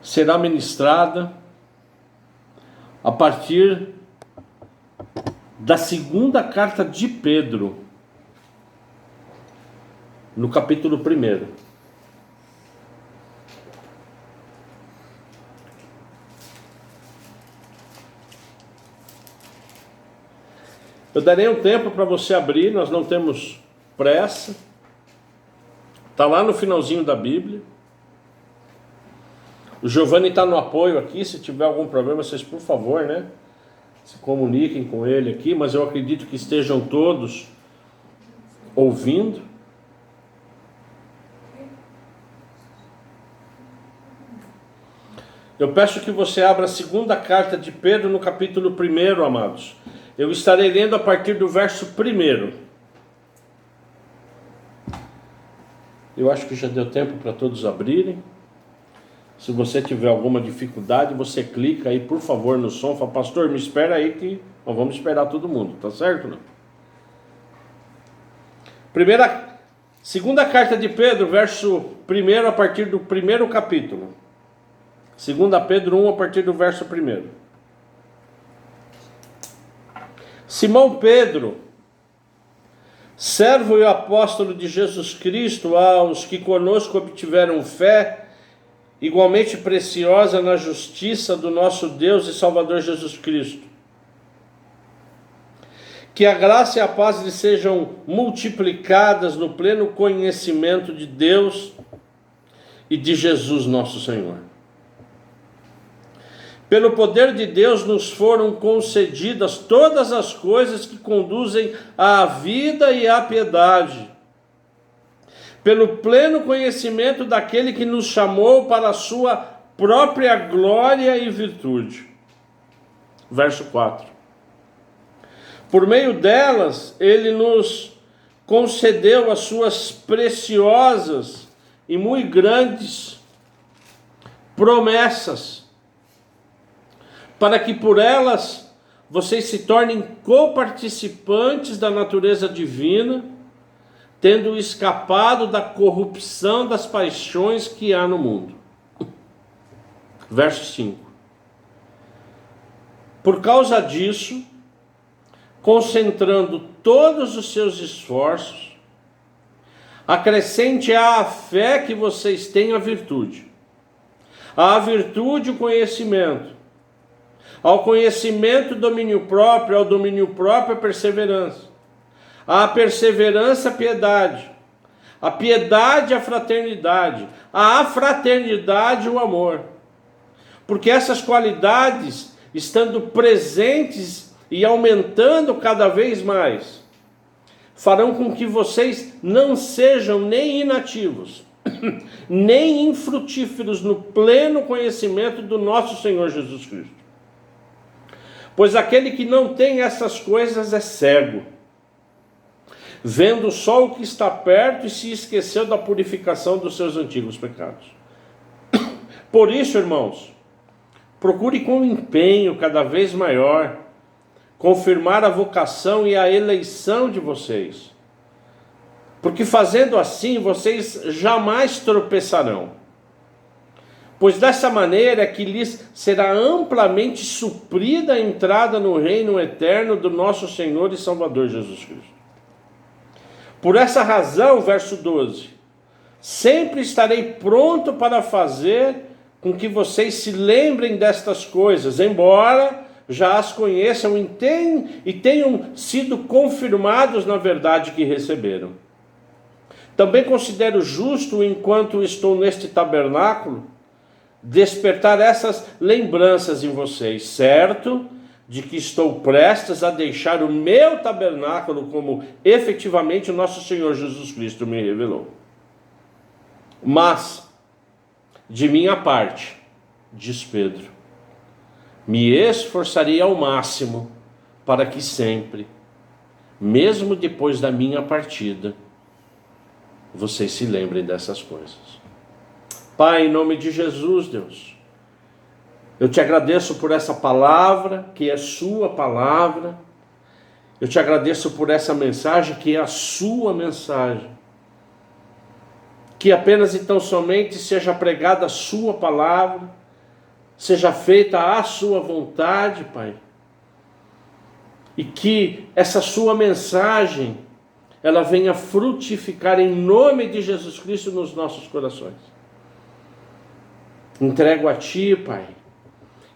será ministrada a partir da segunda carta de Pedro, no capítulo 1. Eu darei um tempo para você abrir, nós não temos pressa. Está lá no finalzinho da Bíblia. O Giovanni está no apoio aqui, se tiver algum problema, vocês por favor, né, se comuniquem com ele aqui, mas eu acredito que estejam todos ouvindo. Eu peço que você abra a segunda carta de Pedro no capítulo 1, amados. Eu estarei lendo a partir do verso 1. Eu acho que já deu tempo para todos abrirem. Se você tiver alguma dificuldade, você clica aí, por favor, no som. Fala, pastor, me espera aí que nós vamos esperar todo mundo, tá certo? Não? Segunda carta de Pedro, verso 1, a partir do 1º capítulo. 2 Pedro 1, a partir do verso 1. Simão Pedro, servo e apóstolo de Jesus Cristo, aos que conosco obtiveram fé, igualmente preciosa na justiça do nosso Deus e Salvador Jesus Cristo. Que a graça e a paz lhes sejam multiplicadas no pleno conhecimento de Deus e de Jesus nosso Senhor. Pelo poder de Deus nos foram concedidas todas as coisas que conduzem à vida e à piedade, pelo pleno conhecimento daquele que nos chamou para a sua própria glória e virtude. Verso 4. Por meio delas, ele nos concedeu as suas preciosas e muito grandes promessas, para que por elas vocês se tornem coparticipantes da natureza divina, tendo escapado da corrupção das paixões que há no mundo. Verso 5. Por causa disso, concentrando todos os seus esforços, acrescente à fé que vocês têm a virtude o conhecimento, ao conhecimento domínio próprio, ao domínio próprio a perseverança, à perseverança a piedade, a piedade a fraternidade, à fraternidade o amor. Porque essas qualidades, estando presentes e aumentando cada vez mais, farão com que vocês não sejam nem inativos, nem infrutíferos no pleno conhecimento do nosso Senhor Jesus Cristo. Pois aquele que não tem essas coisas é cego, vendo só o que está perto e se esqueceu da purificação dos seus antigos pecados. Por isso, irmãos, procure com empenho cada vez maior confirmar a vocação e a eleição de vocês, porque fazendo assim vocês jamais tropeçarão, pois dessa maneira é que lhes será amplamente suprida a entrada no reino eterno do nosso Senhor e Salvador Jesus Cristo. Por essa razão, verso 12, sempre estarei pronto para fazer com que vocês se lembrem destas coisas, embora já as conheçam e tenham sido confirmados na verdade que receberam. Também considero justo, enquanto estou neste tabernáculo, despertar essas lembranças em vocês, certo de que estou prestes a deixar o meu tabernáculo, como efetivamente o nosso Senhor Jesus Cristo me revelou. Mas, de minha parte, diz Pedro, me esforçarei ao máximo para que sempre, mesmo depois da minha partida, vocês se lembrem dessas coisas. Pai, em nome de Jesus, Deus, eu te agradeço por essa palavra, que é sua palavra. Eu te agradeço por essa mensagem, que é a sua mensagem. Que apenas e tão somente seja pregada a sua palavra, seja feita a sua vontade, Pai. E que essa sua mensagem, ela venha frutificar em nome de Jesus Cristo nos nossos corações. Entrego a Ti, Pai,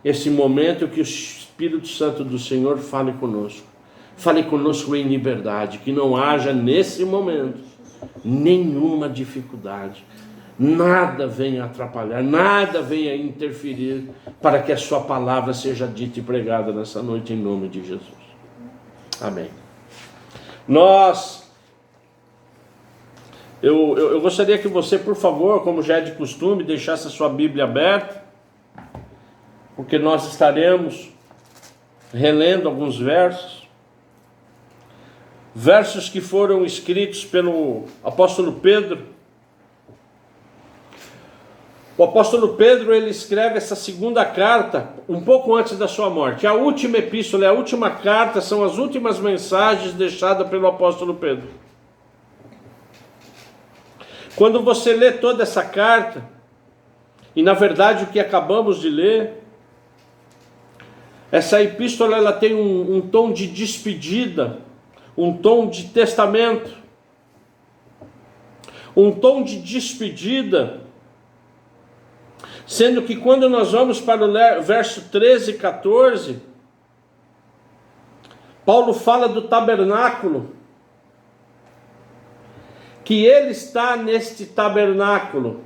esse momento que o Espírito Santo do Senhor fale conosco. Fale conosco em liberdade, que não haja nesse momento nenhuma dificuldade. Nada venha atrapalhar, nada venha interferir para que a sua palavra seja dita e pregada nessa noite em nome de Jesus. Amém. Eu gostaria que você, por favor, como já é de costume, deixasse a sua Bíblia aberta, porque nós estaremos relendo alguns versos. Versos que foram escritos pelo apóstolo Pedro. O apóstolo Pedro, ele escreve essa segunda carta um pouco antes da sua morte. A última epístola, a última carta, são as últimas mensagens deixadas pelo apóstolo Pedro. Quando você lê toda essa carta, e na verdade o que acabamos de ler, essa epístola ela tem um tom de despedida, um tom de testamento, um tom de despedida, sendo que quando nós vamos para o verso 13 e 14, Paulo fala do tabernáculo, que ele está neste tabernáculo,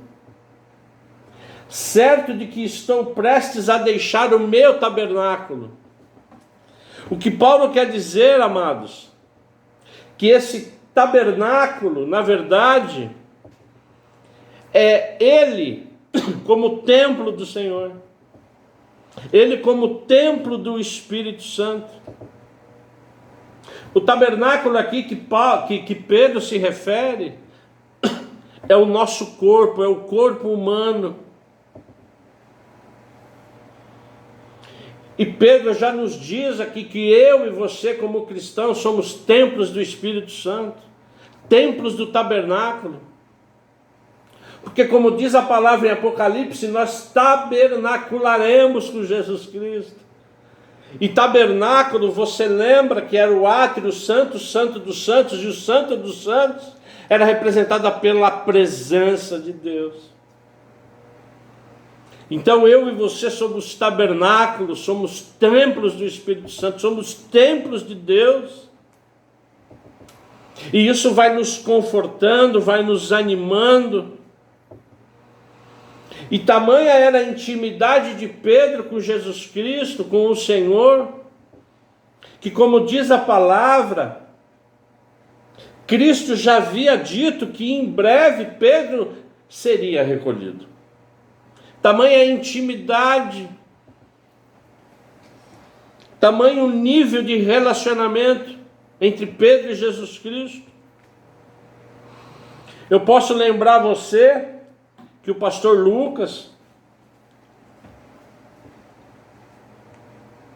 certo de que estou prestes a deixar o meu tabernáculo. O que Paulo quer dizer, amados, que esse tabernáculo, na verdade, é ele como templo do Senhor, ele como templo do Espírito Santo. O tabernáculo aqui que Pedro se refere é o nosso corpo, é o corpo humano. E Pedro já nos diz aqui que eu e você, como cristãos, somos templos do Espírito Santo, templos do tabernáculo. Porque, como diz a palavra em Apocalipse, nós tabernacularemos com Jesus Cristo. E tabernáculo, você lembra que era o átrio santo, santo dos santos, e o santo dos santos era representada pela presença de Deus. Então eu e você somos tabernáculos, somos templos do Espírito Santo, somos templos de Deus. E isso vai nos confortando, vai nos animando. E tamanha era a intimidade de Pedro com Jesus Cristo, com o Senhor, que, como diz a palavra, Cristo já havia dito que em breve Pedro seria recolhido. Tamanha a intimidade, tamanho nível de relacionamento entre Pedro e Jesus Cristo. Eu posso lembrar você que o pastor Lucas,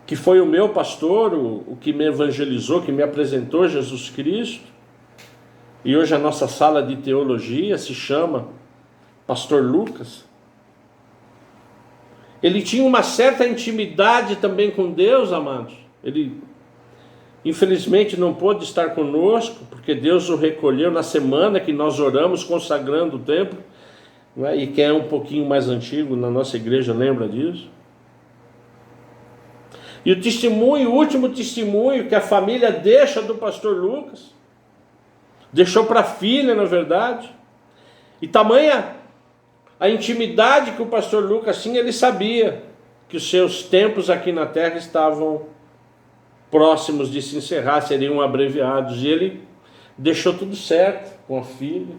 que foi o meu pastor, o que me evangelizou, que me apresentou Jesus Cristo, e hoje a nossa sala de teologia se chama Pastor Lucas. Ele tinha uma certa intimidade também com Deus, amados. Ele, infelizmente, não pôde estar conosco, porque Deus o recolheu na semana que nós oramos, consagrando o templo. E quem é um pouquinho mais antigo na nossa igreja lembra disso. E o testemunho, o último testemunho que a família deixa do pastor Lucas, deixou para a filha, na verdade, e tamanha a intimidade que o pastor Lucas tinha, ele sabia que os seus tempos aqui na terra estavam próximos de se encerrar, seriam abreviados, e ele deixou tudo certo com a filha.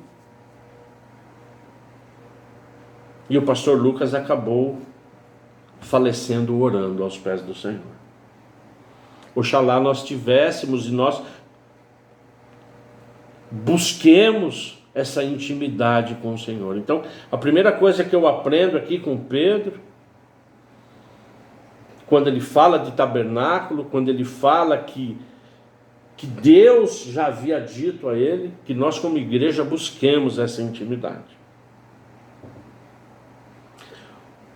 E o pastor Lucas acabou falecendo orando aos pés do Senhor. Oxalá nós tivéssemos e nós busquemos essa intimidade com o Senhor. Então, a primeira coisa que eu aprendo aqui com Pedro, quando ele fala de tabernáculo, quando ele fala que Deus já havia dito a ele, que nós como igreja busquemos essa intimidade.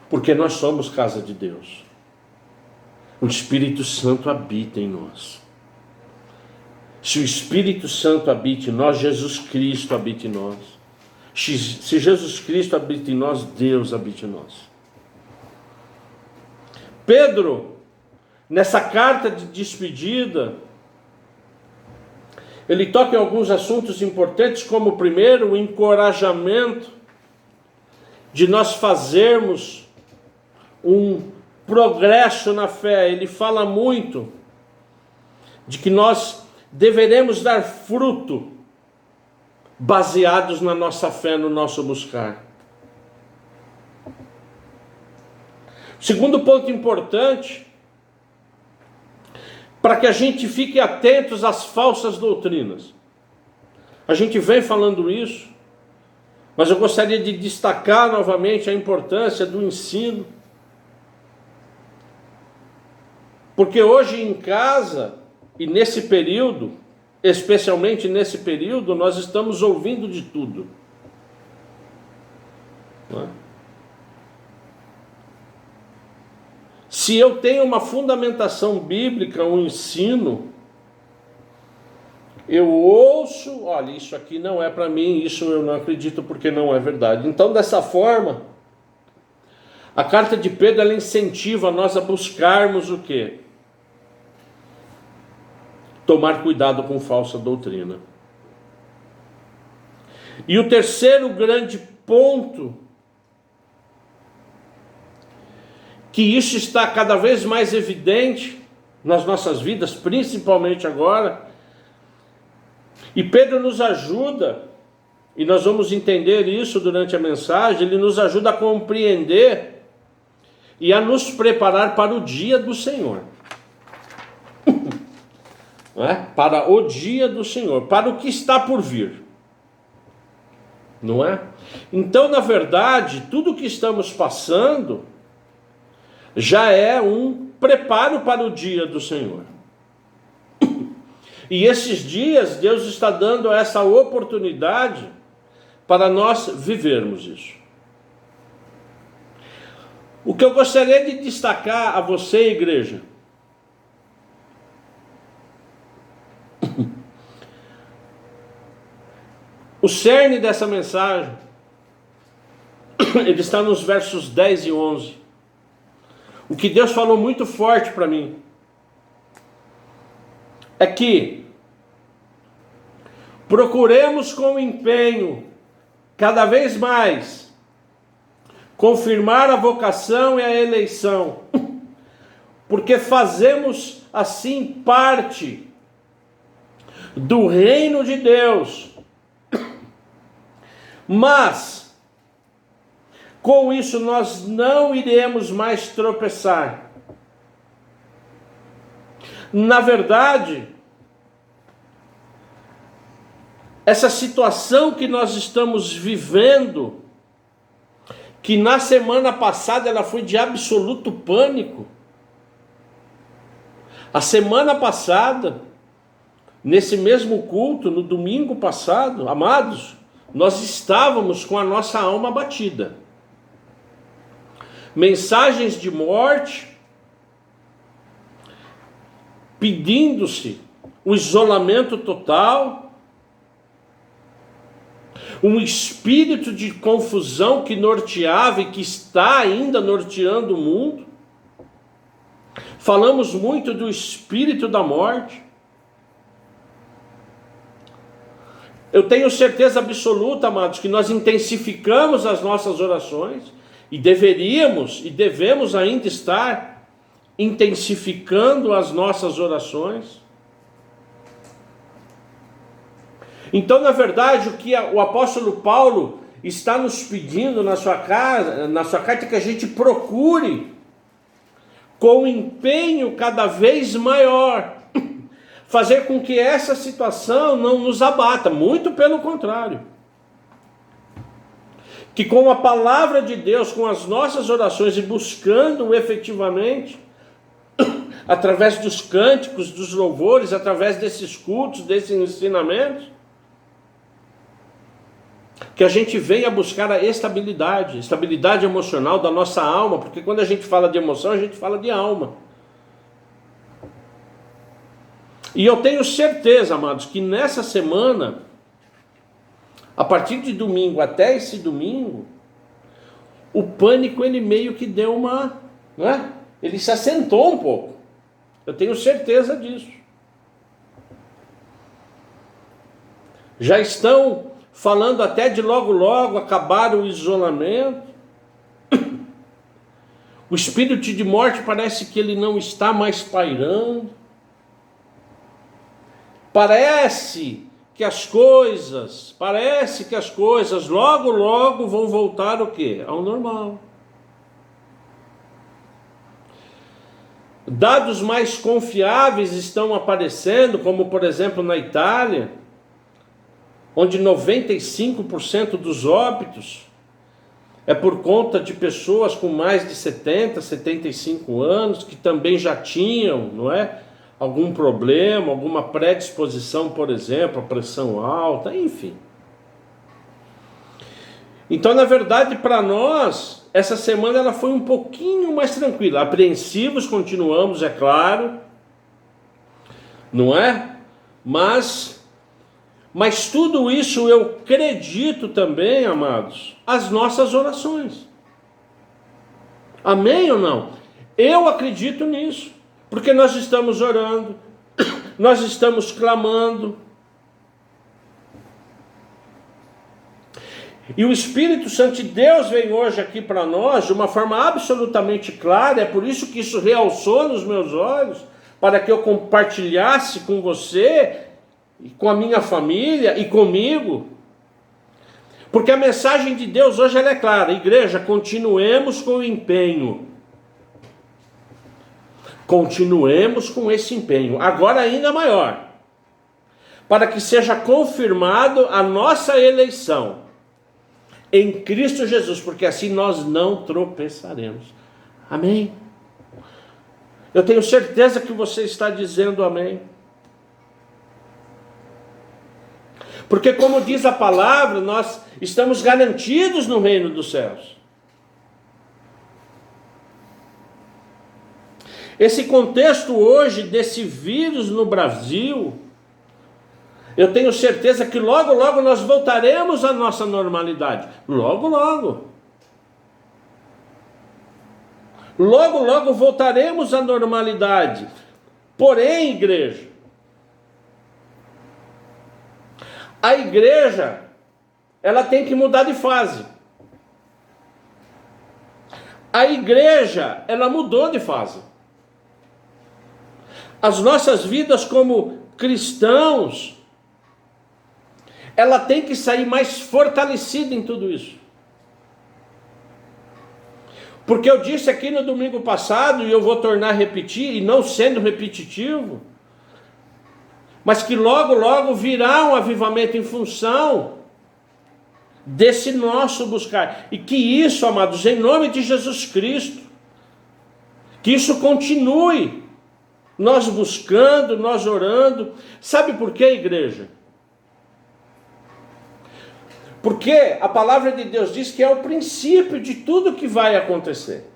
Porque nós somos casa de Deus. O Espírito Santo habita em nós. Se o Espírito Santo habita em nós, Jesus Cristo habita em nós. Se Jesus Cristo habita em nós, Deus habita em nós. Pedro, nessa carta de despedida, ele toca em alguns assuntos importantes, como primeiro, o encorajamento de nós fazermos um progresso na fé. Ele fala muito de que nós deveremos dar fruto baseados na nossa fé, no nosso buscar. Segundo ponto importante, para que a gente fique atentos às falsas doutrinas. A gente vem falando isso, mas eu gostaria de destacar novamente a importância do ensino. Porque hoje em casa, e nesse período, especialmente nesse período, nós estamos ouvindo de tudo. Não é? Se eu tenho uma fundamentação bíblica, um ensino, eu ouço, olha, isso aqui não é para mim, isso eu não acredito porque não é verdade. Então, dessa forma, a carta de Pedro, ela incentiva nós a buscarmos o quê? Tomar cuidado com falsa doutrina. E o terceiro grande ponto, que isso está cada vez mais evidente nas nossas vidas, principalmente agora, e Pedro nos ajuda, e nós vamos entender isso durante a mensagem, ele nos ajuda a compreender e a nos preparar para o dia do Senhor. Não é? Para o dia do Senhor, para o que está por vir. Não é? Então, na verdade, tudo que estamos passando já é um preparo para o dia do Senhor. E esses dias, Deus está dando essa oportunidade para nós vivermos isso. O que eu gostaria de destacar a você, igreja, o cerne dessa mensagem, ele está nos versos 10 e 11. O que Deus falou muito forte para mim é que procuremos com empenho, cada vez mais, confirmar a vocação e a eleição, porque fazemos assim parte do reino de Deus. Mas com isso nós não iremos mais tropeçar. Na verdade, essa situação que nós estamos vivendo, que na semana passada ela foi de absoluto pânico. A semana passada, nesse mesmo culto, no domingo passado, amados, nós estávamos com a nossa alma abatida. Mensagens de morte, pedindo-se o isolamento total, um espírito de confusão que norteava e que está ainda norteando o mundo. Falamos muito do espírito da morte. Eu tenho certeza absoluta, amados, que nós intensificamos as nossas orações e deveríamos e devemos ainda estar intensificando as nossas orações. Então, na verdade, o que o apóstolo Paulo está nos pedindo na sua carta é que a gente procure com empenho cada vez maior fazer com que essa situação não nos abata, muito pelo contrário. Que com a palavra de Deus, com as nossas orações e buscando efetivamente, através dos cânticos, dos louvores, através desses cultos, desses ensinamentos, que a gente venha buscar a estabilidade emocional da nossa alma, porque quando a gente fala de emoção, a gente fala de alma. E eu tenho certeza, amados, que nessa semana, a partir de domingo até esse domingo, o pânico ele meio que deu uma, né? Ele se assentou um pouco. Eu tenho certeza disso. Já estão falando até de logo logo acabar o isolamento. O espírito de morte parece que ele não está mais pairando. Parece que as coisas logo logo vão voltar o quê? Ao normal. Dados mais confiáveis estão aparecendo, como por exemplo na Itália, onde 95% dos óbitos é por conta de pessoas com mais de 70, 75 anos, que também já tinham, não é, algum problema, alguma predisposição, por exemplo, a pressão alta, enfim. Então, na verdade, para nós, essa semana ela foi um pouquinho mais tranquila. Apreensivos continuamos, é claro, não é? Mas tudo isso eu acredito também, amados, as nossas orações. Amém ou não? Eu acredito nisso, porque nós estamos orando, nós estamos clamando. E o Espírito Santo de Deus veio hoje aqui para nós de uma forma absolutamente clara, é por isso que isso realçou nos meus olhos, para que eu compartilhasse com você, e com a minha família e comigo, porque a mensagem de Deus hoje ela é clara. Igreja, continuemos com o empenho, continuemos com esse empenho, agora ainda maior, para que seja confirmado a nossa eleição em Cristo Jesus, porque assim nós não tropeçaremos. Amém? Eu tenho certeza que você está dizendo amém. Porque como diz a palavra, nós estamos garantidos no reino dos céus. Esse contexto hoje desse vírus no Brasil, eu tenho certeza que logo logo nós voltaremos à nossa normalidade. Logo logo. Logo logo voltaremos à normalidade. Porém, igreja, a igreja, ela tem que mudar de fase. A igreja, ela mudou de fase. As nossas vidas como cristãos, ela tem que sair mais fortalecida em tudo isso. Porque eu disse aqui no domingo passado, e eu vou tornar a repetir, e não sendo repetitivo, mas que logo, logo virá um avivamento em função desse nosso buscar. E que isso, amados, em nome de Jesus Cristo, que isso continue, nós buscando, nós orando. Sabe por quê, igreja? Porque a palavra de Deus diz que é o princípio de tudo que vai acontecer.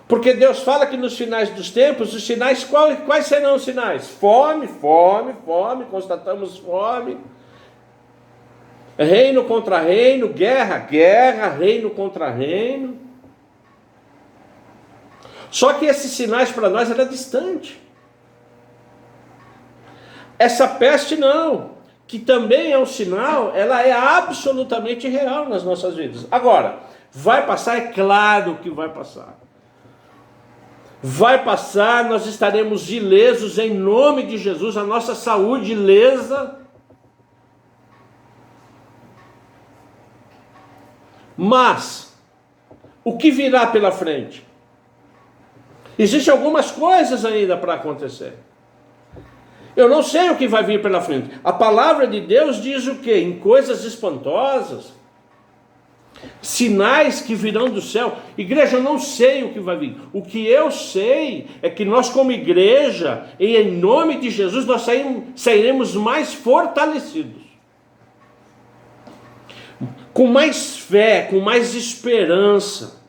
Porque Deus fala que nos finais dos tempos, os sinais, quais serão os sinais? Fome, constatamos fome. Reino contra reino, guerra, reino contra reino. Só que esses sinais para nós eram distantes. Essa peste não, que também é um sinal, ela é absolutamente real nas nossas vidas. Agora, vai passar? É claro que vai passar. Vai passar, nós estaremos ilesos em nome de Jesus, a nossa saúde ilesa. Mas, o que virá pela frente? Existem algumas coisas ainda para acontecer. Eu não sei o que vai vir pela frente. A palavra de Deus diz o quê? Em coisas espantosas, sinais que virão do céu. Igreja, eu não sei o que vai vir. O que eu sei é que nós como igreja, e em nome de Jesus, nós sairemos mais fortalecidos. com mais fé, com mais esperança.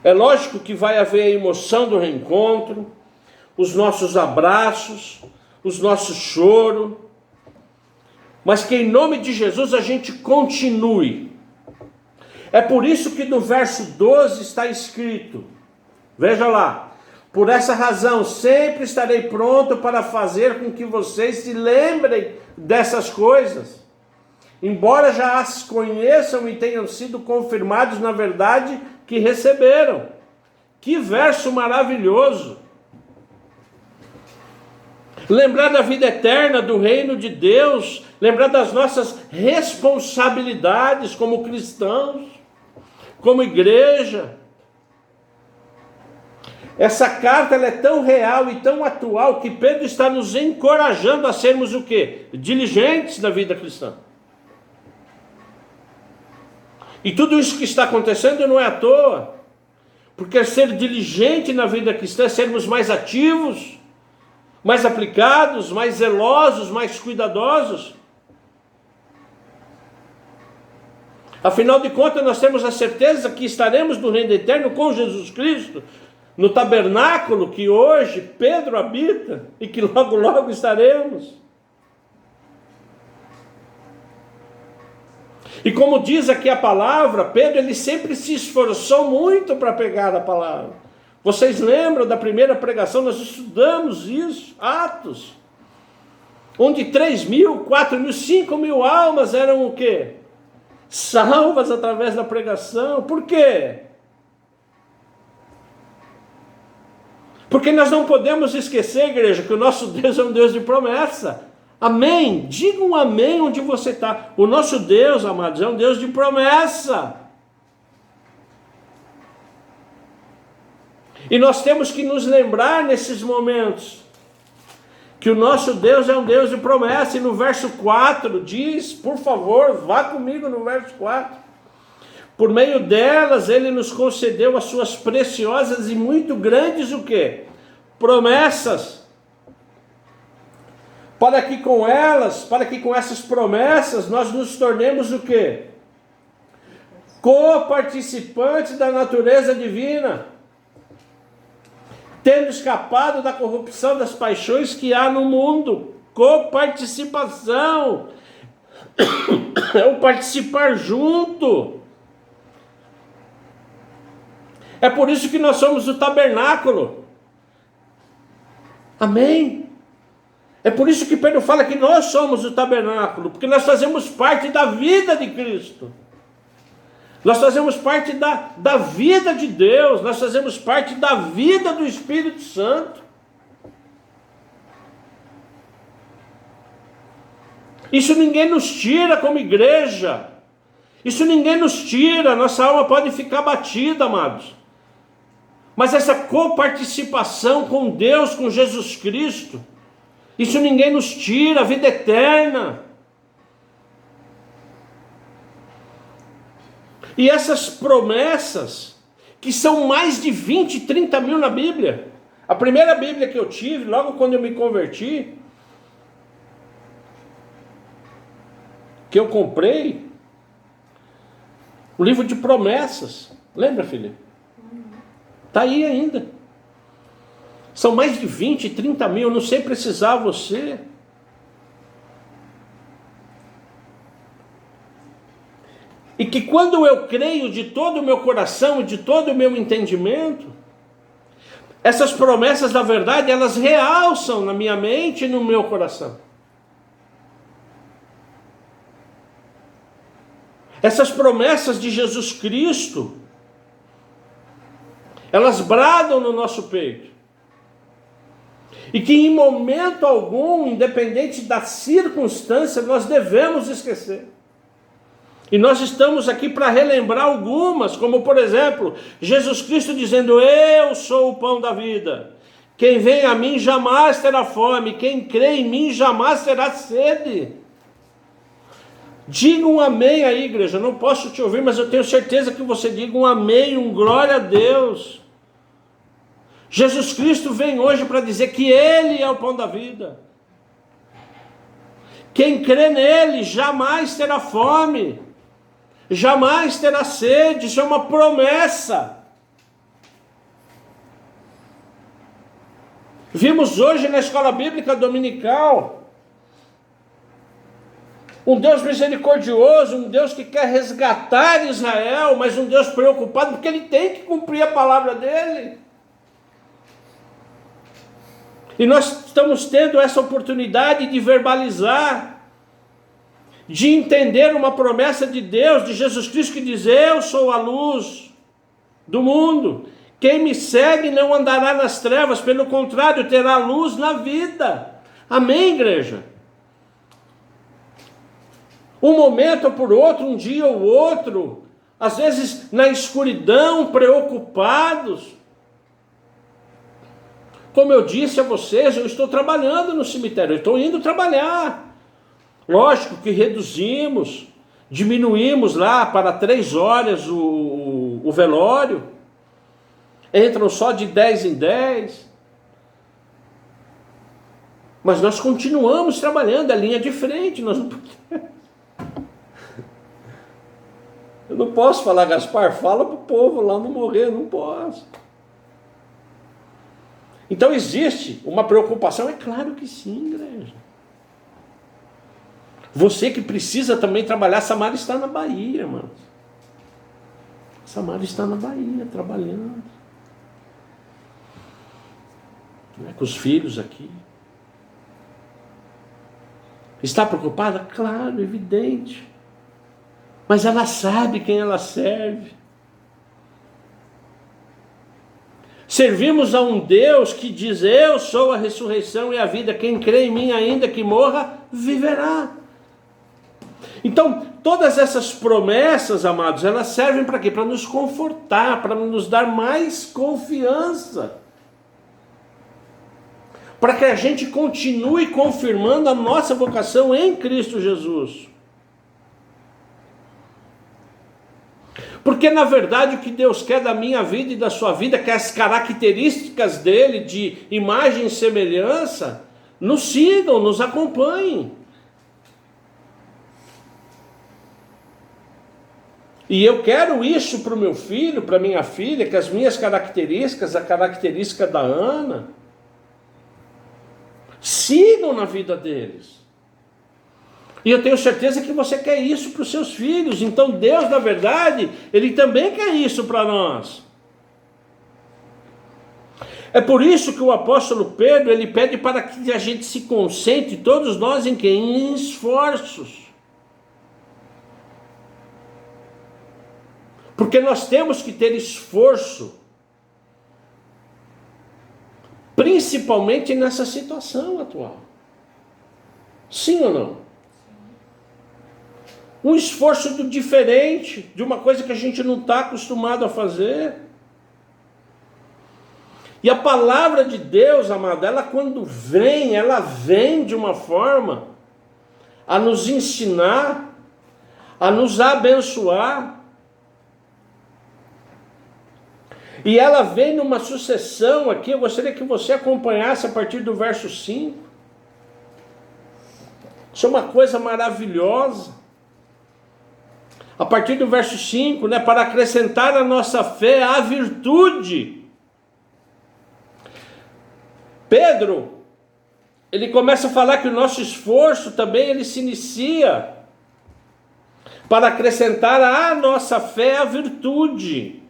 É lógico que vai haver a emoção do reencontro, os nossos abraços, os nossos choros, mas que em nome de Jesus a gente continue. É por isso que no verso 12 está escrito, veja lá: por essa razão sempre estarei pronto para fazer com que vocês se lembrem dessas coisas, embora já as conheçam e tenham sido confirmados na verdade que receberam. Que verso maravilhoso! Lembrar da vida eterna, do reino de Deus, lembrar das nossas responsabilidades como cristãos, como igreja. Essa carta ela é tão real e tão atual que Pedro está nos encorajando a sermos o quê? Diligentes na vida cristã. E tudo isso que está acontecendo não é à toa, porque ser diligente na vida cristã é sermos mais ativos, mais aplicados, mais zelosos, mais cuidadosos. Afinal de contas, nós temos a certeza que estaremos no reino eterno com Jesus Cristo, no tabernáculo que hoje Pedro habita e que logo logo estaremos. E como diz aqui a palavra, Pedro ele sempre se esforçou muito para pegar a palavra. Vocês lembram da primeira pregação? Nós estudamos isso, Atos, onde 3.000, 4.000, 5.000 almas eram o quê? Salvas através da pregação. Por quê? Porque nós não podemos esquecer, igreja, que o nosso Deus é um Deus de promessa. Amém? Diga um amém onde você está. O nosso Deus, amados, é um Deus de promessa. E nós temos que nos lembrar nesses momentos que o nosso Deus é um Deus de promessa. E no verso 4 diz, por favor, vá comigo no verso 4. Por meio delas ele nos concedeu as suas preciosas e muito grandes o quê? Promessas. Para que com essas promessas nós nos tornemos o quê? Co-participantes da natureza divina, tendo escapado da corrupção das paixões que há no mundo. Co-participação é o participar junto. É por isso que nós somos o tabernáculo. Amém? É por isso que Pedro fala que nós somos o tabernáculo, porque nós fazemos parte da vida de Cristo. Nós fazemos parte da vida de Deus, nós fazemos parte da vida do Espírito Santo. Isso ninguém nos tira como igreja. Isso ninguém nos tira, nossa alma pode ficar batida, amados. Mas essa coparticipação com Deus, com Jesus Cristo, isso ninguém nos tira, a vida eterna. E essas promessas, que são mais de 20, 30 mil na Bíblia. A primeira Bíblia que eu tive, logo quando eu me converti, que eu comprei, o livro de promessas. Lembra, filha? Está aí ainda. São mais de 20, 30 mil, eu não sei precisar você. E que quando eu creio de todo o meu coração e de todo o meu entendimento, essas promessas da verdade, elas realçam na minha mente e no meu coração. Essas promessas de Jesus Cristo, elas bradam no nosso peito. E que em momento algum, independente da circunstância, nós devemos esquecer. E nós estamos aqui para relembrar algumas, como por exemplo, Jesus Cristo dizendo: eu sou o pão da vida. Quem vem a mim jamais terá fome, quem crê em mim jamais terá sede. Diga um amém aí, igreja. Eu não posso te ouvir, mas eu tenho certeza que você diga um amém, um glória a Deus. Jesus Cristo vem hoje para dizer que Ele é o pão da vida, Quem crê nele jamais terá fome, jamais terá sede. Isso é uma promessa. Vimos hoje na escola bíblica dominical um Deus misericordioso, um Deus que quer resgatar Israel, mas um Deus preocupado porque ele tem que cumprir a palavra dele. E nós estamos tendo essa oportunidade de verbalizar, de entender uma promessa de Deus, de Jesus Cristo, que diz: eu sou a luz do mundo. Quem me segue não andará nas trevas, pelo contrário, terá luz na vida. Amém, igreja? Um momento ou por outro, um dia ou outro, às vezes na escuridão, preocupados. Como eu disse a vocês, eu estou trabalhando no cemitério, eu estou indo trabalhar. Lógico que reduzimos, diminuímos lá para 3 horas o velório. Entram só de 10 em 10. Mas nós continuamos trabalhando, a linha de frente. Eu não posso falar, Gaspar, fala para o povo lá não morrer, não posso. Então existe uma preocupação? É claro que sim, igreja. Você que precisa também trabalhar, Samara está na Bahia, irmãos. Samara está na Bahia, trabalhando. Com os filhos aqui. Está preocupada? Claro, evidente. Mas ela sabe quem ela serve. Servimos a um Deus que diz: eu sou a ressurreição e a vida. Quem crê em mim, ainda que morra, viverá. Então, todas essas promessas, amados, elas servem para quê? Para nos confortar, para nos dar mais confiança. Para que a gente continue confirmando a nossa vocação em Cristo Jesus. Porque na verdade o que Deus quer da minha vida e da sua vida, que as características dele de imagem e semelhança, nos sigam, nos acompanhem. E eu quero isso para o meu filho, para a minha filha, que as minhas características, a característica da Ana, sigam na vida deles. E eu tenho certeza que você quer isso para os seus filhos. Então Deus, na verdade, Ele também quer isso para nós. É por isso que o apóstolo Pedro, ele pede para que a gente se concentre, todos nós, em quê? Em esforços. Porque nós temos que ter esforço, principalmente nessa situação atual. Sim ou não? Um esforço do diferente, de uma coisa que a gente não está acostumado a fazer. E a palavra de Deus, amado, ela quando vem, ela vem de uma forma a nos ensinar, a nos abençoar. E ela vem numa sucessão aqui, eu gostaria que você acompanhasse a partir do verso 5. Isso é uma coisa maravilhosa. A partir do verso 5, para acrescentar a nossa fé a virtude. Pedro, ele começa a falar que o nosso esforço também, ele se inicia para acrescentar à nossa fé a virtude.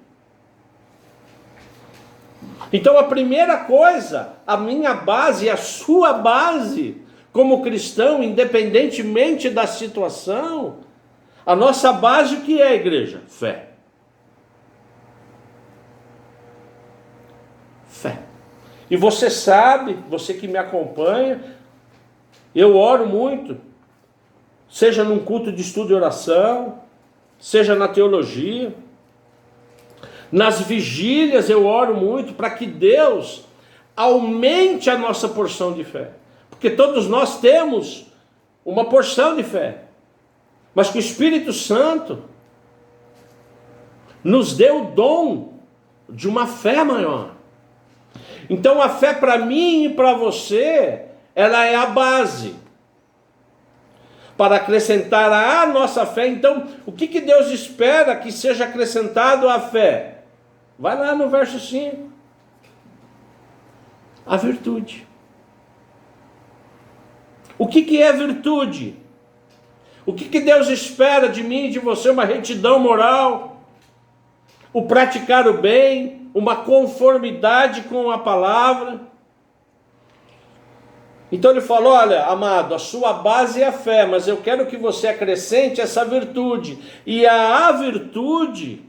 Então a primeira coisa, a minha base, a sua base, como cristão, independentemente da situação, a nossa base o que é, igreja? Fé. Fé. E você sabe, você que me acompanha, eu oro muito, seja num culto de estudo e oração, seja na teologia, nas vigílias eu oro muito para que Deus aumente a nossa porção de fé. Porque todos nós temos uma porção de fé. Mas que o Espírito Santo nos deu o dom de uma fé maior. Então a fé para mim e para você, ela é a base. para acrescentar à nossa fé. Então, o que Deus espera que seja acrescentado à fé? Vai lá no verso 5. A virtude. O que é virtude? O que Deus espera de mim e de você? Uma retidão moral, o praticar o bem, uma conformidade com a palavra. Então ele falou: olha, amado, a sua base é a fé, mas eu quero que você acrescente essa virtude. E a virtude,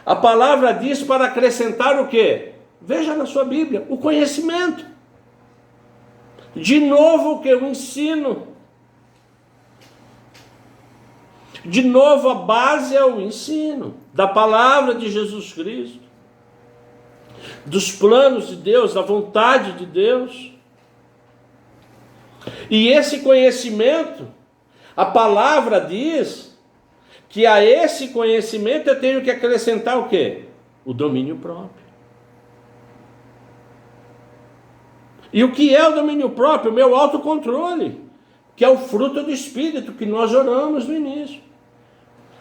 a palavra diz para acrescentar o quê? Veja na sua Bíblia, o conhecimento. De novo o que? O ensino. De novo a base é o ensino da palavra de Jesus Cristo, dos planos de Deus, da vontade de Deus. E esse conhecimento, a palavra diz que a esse conhecimento eu tenho que acrescentar o quê? O domínio próprio. E o que é o domínio próprio? O meu autocontrole, que é o fruto do Espírito que nós oramos no início.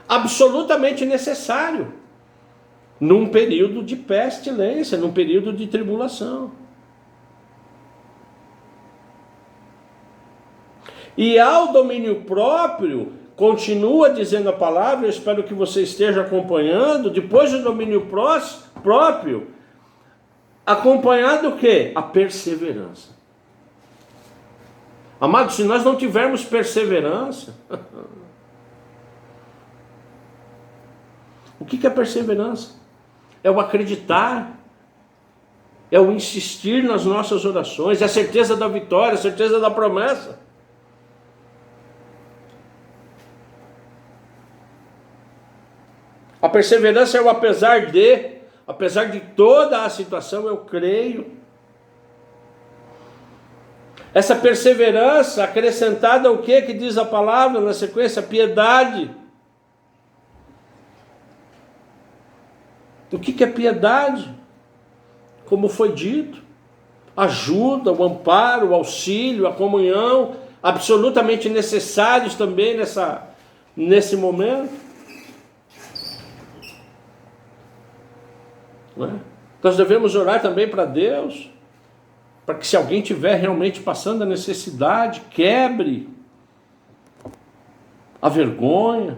Absolutamente necessário num período de pestilência, num período de tribulação. E ao domínio próprio, continua dizendo a palavra, eu espero que você esteja acompanhando, depois do domínio próprio, acompanhado o quê? A perseverança. Amados, se nós não tivermos perseverança, o que é perseverança? É o acreditar, é o insistir nas nossas orações, é a certeza da vitória, a certeza da promessa. A perseverança é o apesar de toda a situação, eu creio. Essa perseverança acrescentada ao que diz a palavra na sequência? Piedade. O que é piedade? Como foi dito, ajuda, o amparo, o auxílio, a comunhão, absolutamente necessários também nesse momento. Não é? Nós devemos orar também para Deus, para que se alguém estiver realmente passando a necessidade, quebre a vergonha,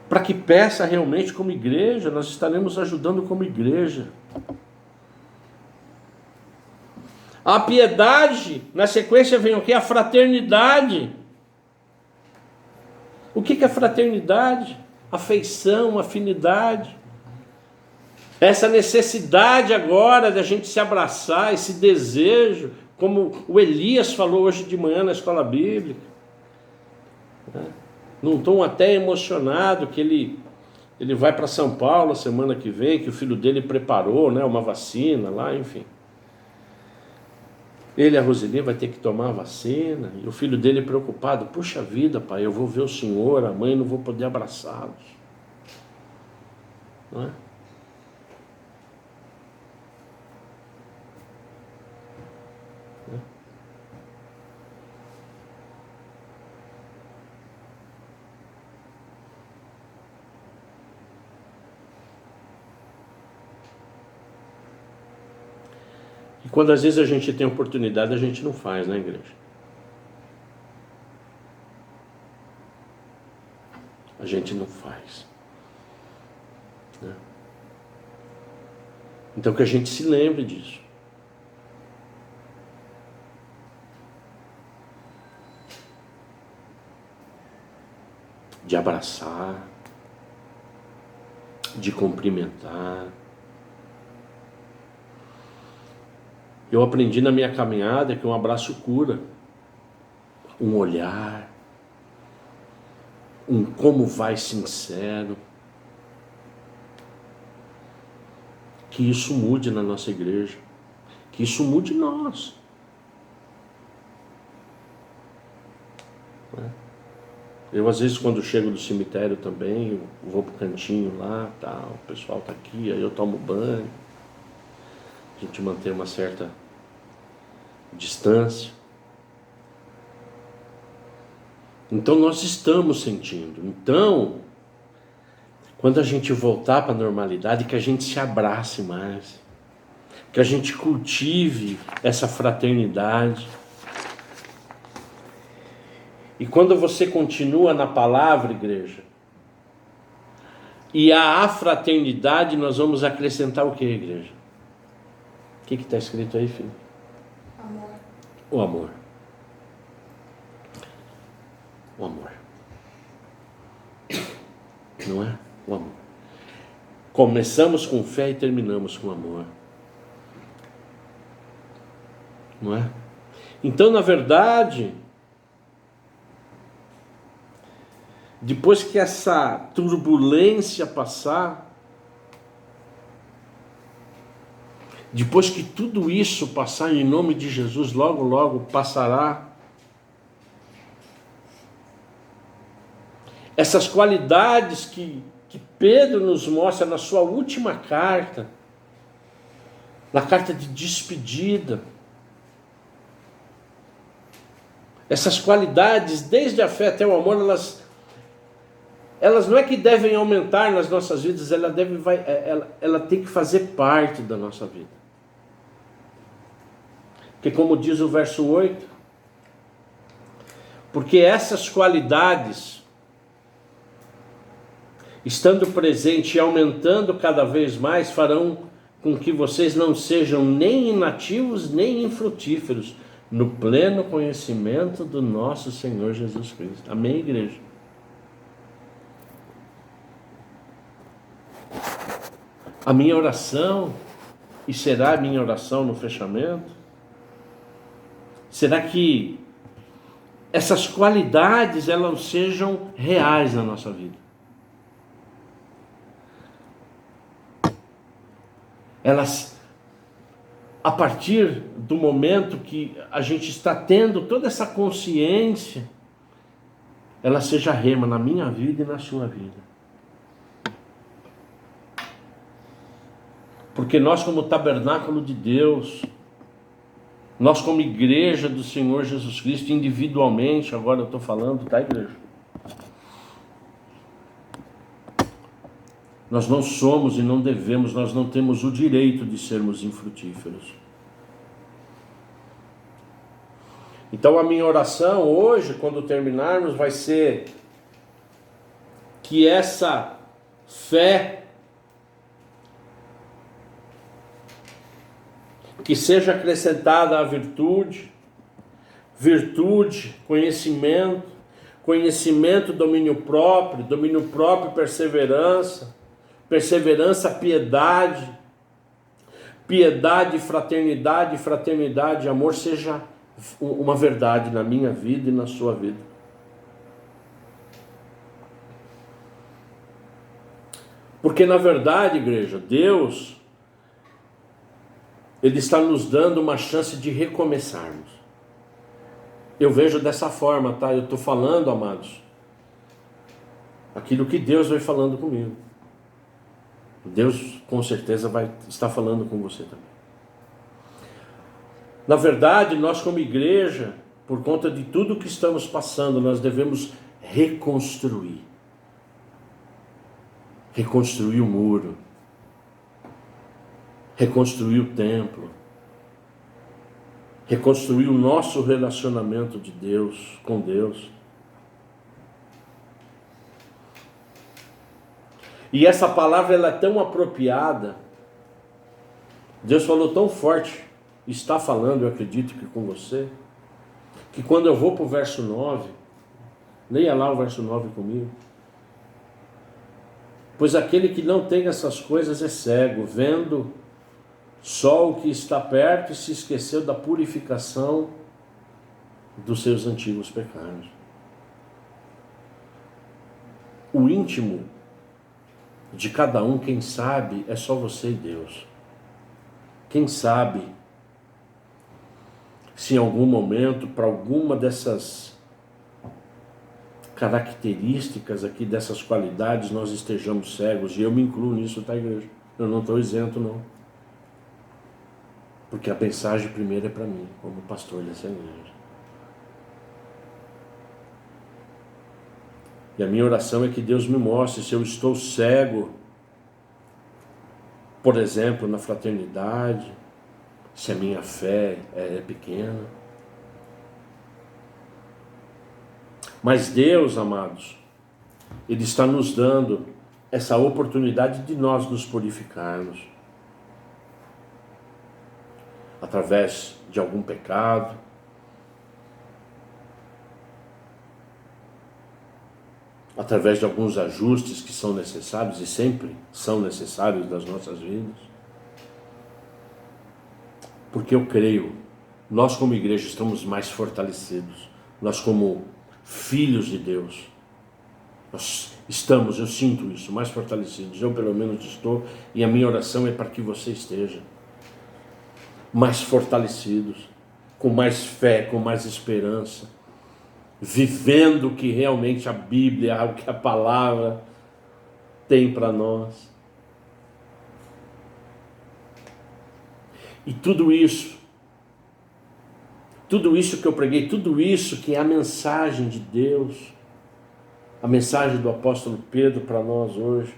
para que peça realmente como igreja, nós estaremos ajudando como igreja. A piedade, na sequência vem o que? A fraternidade. O que é fraternidade? Afeição, afinidade. Essa necessidade agora da gente se abraçar, esse desejo, como o Elias falou hoje de manhã na escola bíblica, num tom até emocionado, que ele vai para São Paulo a semana que vem, que o filho dele preparou, né, uma vacina lá, enfim. Ele e a Roseli vai ter que tomar a vacina, e o filho dele preocupado: puxa vida, pai, eu vou ver o senhor, a mãe, não vou poder abraçá-los. Não é? E quando às vezes a gente tem oportunidade, a gente não faz, né, igreja? A gente não faz. Né? Então que a gente se lembre disso. De abraçar, de cumprimentar. Eu aprendi na minha caminhada que um abraço cura, um olhar, um como vai sincero. Que isso mude na nossa igreja, que isso mude nós. Eu às vezes quando chego do cemitério também, eu vou pro cantinho lá, tal, o pessoal tá aqui, aí eu tomo banho. A gente mantém uma certa distância. Então nós estamos sentindo. Então, quando a gente voltar para a normalidade, que a gente se abrace mais, que a gente cultive essa fraternidade. E quando você continua na palavra, igreja, e a fraternidade, nós vamos acrescentar o que, igreja? O que está escrito aí, filho? Amor. O amor. O amor. Não é? O amor. Começamos com fé e terminamos com amor. Não é? Então, na verdade, depois que essa turbulência passar, depois que tudo isso passar, em nome de Jesus, logo, logo passará. Essas qualidades que Pedro nos mostra na sua última carta, na carta de despedida, essas qualidades, desde a fé até o amor, elas não é que devem aumentar nas nossas vidas, ela tem que fazer parte da nossa vida. Porque como diz o verso 8, porque essas qualidades, estando presente e aumentando cada vez mais, farão com que vocês não sejam nem inativos, nem infrutíferos, no pleno conhecimento do nosso Senhor Jesus Cristo. Amém, igreja? A minha oração, e será a minha oração no fechamento, será que essas qualidades elas sejam reais na nossa vida. Elas, a partir do momento que a gente está tendo toda essa consciência, ela seja rema na minha vida e na sua vida. Porque nós, como tabernáculo de Deus, nós como igreja do Senhor Jesus Cristo, individualmente, agora eu estou falando, tá, igreja? Nós não somos e não devemos, nós não temos o direito de sermos infrutíferos. Então a minha oração hoje, quando terminarmos, vai ser que essa fé que seja acrescentada à virtude, conhecimento, domínio próprio, perseverança, piedade, fraternidade, amor, seja uma verdade na minha vida e na sua vida. Porque na verdade, igreja, Deus, Ele está nos dando uma chance de recomeçarmos. Eu vejo dessa forma, tá? Eu estou falando, amados, aquilo que Deus vai falando comigo. Deus com certeza vai estar falando com você também. Na verdade, nós como igreja, por conta de tudo que estamos passando, nós devemos reconstruir. Reconstruir o muro. Reconstruir o templo. Reconstruir o nosso relacionamento de Deus, com Deus. E essa palavra ela é tão apropriada. Deus falou tão forte, está falando, eu acredito que com você, que quando eu vou para o verso 9, leia lá o verso 9 comigo. Pois aquele que não tem essas coisas é cego, vendo só o que está perto e se esqueceu da purificação dos seus antigos pecados. O íntimo de cada um, quem sabe, é só você e Deus. Quem sabe se em algum momento, para alguma dessas características aqui, dessas qualidades, nós estejamos cegos, e eu me incluo nisso, tá, igreja? Eu não estou isento, não. Porque a mensagem primeiro é para mim, como pastor dessa igreja. E a minha oração é que Deus me mostre se eu estou cego, por exemplo, na fraternidade, se a minha fé é pequena. Mas Deus, amados, Ele está nos dando essa oportunidade de nós nos purificarmos. Através de algum pecado, através de alguns ajustes que são necessários e sempre são necessários das nossas vidas. Porque eu creio, nós como igreja estamos mais fortalecidos, nós como filhos de Deus, nós estamos, eu sinto isso, mais fortalecidos, eu pelo menos estou, e a minha oração é para que você esteja mais fortalecidos, com mais fé, com mais esperança, vivendo o que realmente a Bíblia, o que a palavra tem para nós. E tudo isso que eu preguei, tudo isso que é a mensagem de Deus, a mensagem do apóstolo Pedro para nós hoje,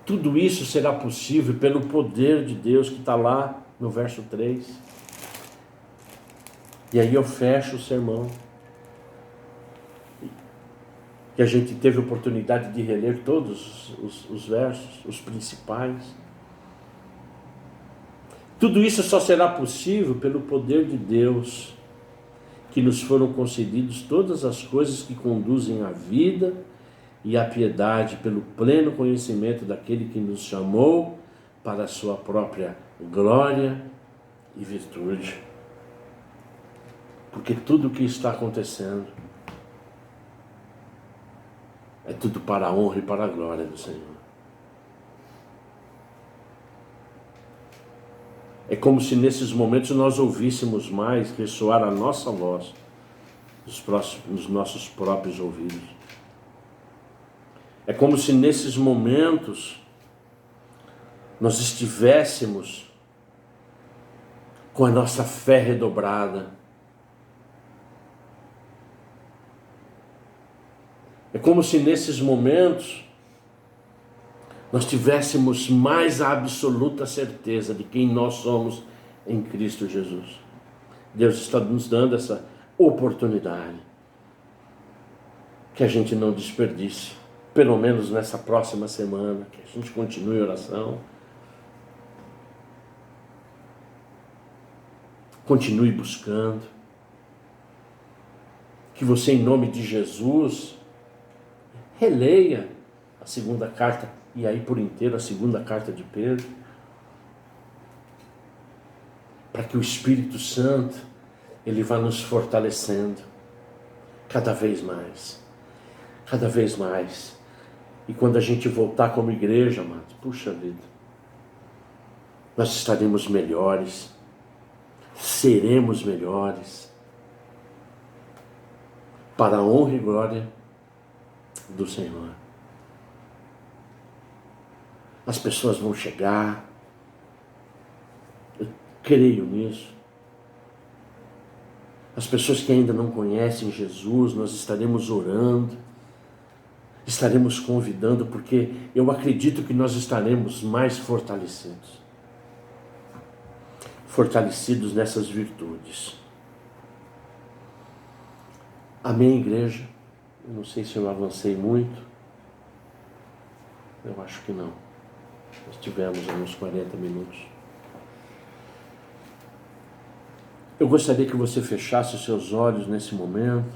tudo isso será possível pelo poder de Deus que está lá no verso 3. E aí eu fecho o sermão. Que a gente teve a oportunidade de reler todos os versos, os principais. Tudo isso só será possível pelo poder de Deus, que nos foram concedidos todas as coisas que conduzem à vida e à piedade, pelo pleno conhecimento daquele que nos chamou para a sua própria glória e virtude. Porque tudo o que está acontecendo é tudo para a honra e para a glória do Senhor. É como se nesses momentos nós ouvíssemos mais ressoar a nossa voz nos nossos próprios ouvidos. É como se nesses momentos nós estivéssemos com a nossa fé redobrada. É como se nesses momentos nós tivéssemos mais a absoluta certeza de quem nós somos em Cristo Jesus. Deus está nos dando essa oportunidade, que a gente não desperdice, pelo menos nessa próxima semana, que a gente continue a oração, continue buscando, que você, em nome de Jesus, releia a segunda carta, e aí por inteiro a segunda carta de Pedro, para que o Espírito Santo, ele vá nos fortalecendo cada vez mais, cada vez mais. E quando a gente voltar como igreja, amados, puxa vida, nós estaremos melhores, seremos melhores, para a honra e glória do Senhor. As pessoas vão chegar, eu creio nisso. As pessoas que ainda não conhecem Jesus, nós estaremos orando, estaremos convidando, porque eu acredito que nós estaremos mais fortalecidos. Fortalecidos nessas virtudes. Amém, igreja? Eu não sei se eu avancei muito. Eu acho que não. Nós tivemos uns 40 minutos. Eu gostaria que você fechasse os seus olhos nesse momento.